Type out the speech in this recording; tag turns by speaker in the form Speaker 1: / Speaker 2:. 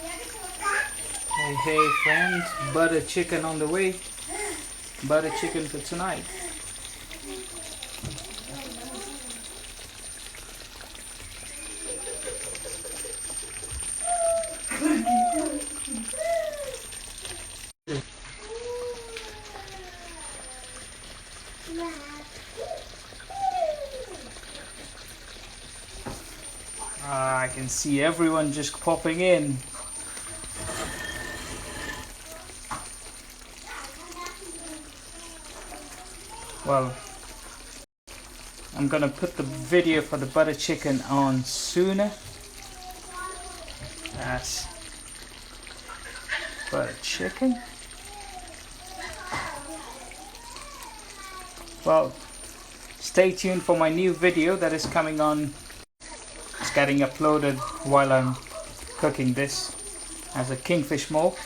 Speaker 1: Hey, hey friends, butter chicken on the way. Butter chicken for tonight. I can see everyone just popping in. Well, I'm gonna put the video for the butter chicken on sooner. That's butter chicken. Well, stay tuned for my new video that is coming on. It's getting uploaded while I'm cooking this as a kingfish smoke.